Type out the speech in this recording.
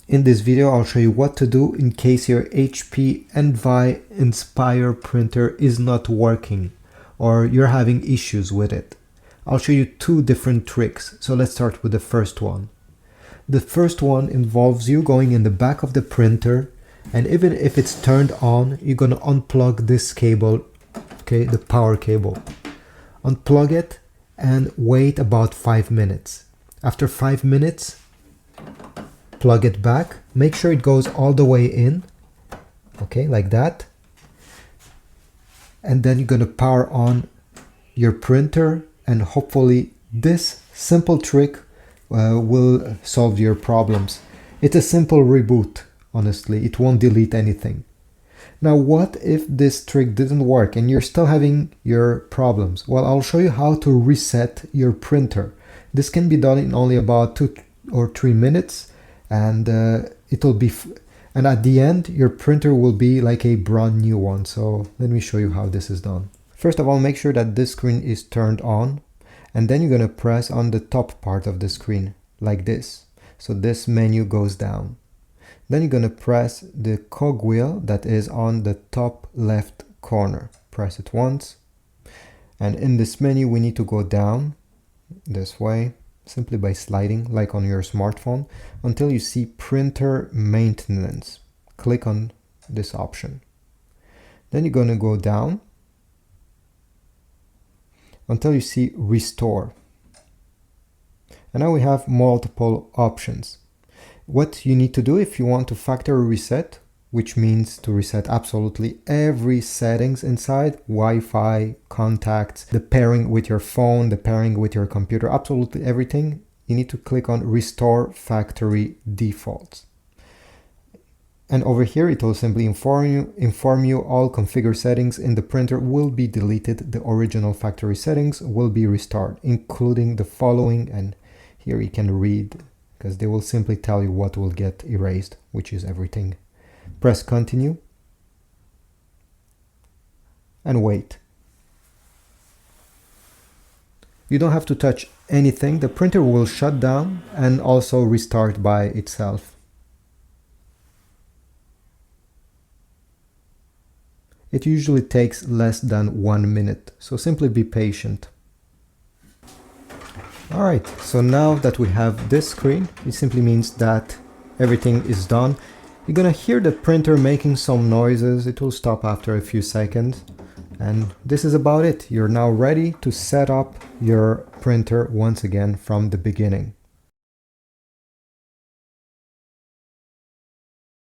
In this video, I'll show you what to do in case your HP Envi Inspire printer is not working or you're having issues with it. I'll show you two different tricks. So let's start with the first one. The first one involves you going in the back of the printer, and even if it's turned on, you're going to unplug this cable, okay, the power cable. Unplug it and wait about 5 minutes. After 5 minutes, plug it back. Make sure it goes all the way in, okay, like that. And then you're going to power on your printer, and hopefully this simple trick will solve your problems. It's a simple reboot, honestly. It won't delete anything. Now, what if this trick didn't work and you're still having your problems? Well, I'll show you how to reset your printer. This can be done in only about 2 or 3 minutes, and it'll be and at the end your printer will be like a brand new one. So let me show you how this is done. First of all, make sure that this screen is turned on, and then you're going to press on the top part of the screen like this. So this menu goes down. Then you're going to press the cogwheel that is on the top left corner. Press it once, and in this menu we need to go down this way simply by sliding like on your smartphone until you see printer maintenance. Click on this option. Then you're going to go down until you see restore. And now we have multiple options. What you need to do if you want to factory reset, which means to reset absolutely every settings inside, Wi-Fi, contacts, the pairing with your phone, the pairing with your computer, absolutely everything, you need to click on Restore Factory Defaults. And over here it will simply inform you all configure settings in the printer will be deleted. The original factory settings will be restored, including the following, and here you can read because they will simply tell you what will get erased, which is everything. Press continue and wait. You don't have to touch anything. The printer will shut down and also restart by itself. It usually takes less than 1 minute, so simply be patient. Alright, so now that we have this screen, it simply means that everything is done. You're gonna hear the printer making some noises. It will stop after a few seconds. And this is about it. You're now ready to set up your printer once again from the beginning.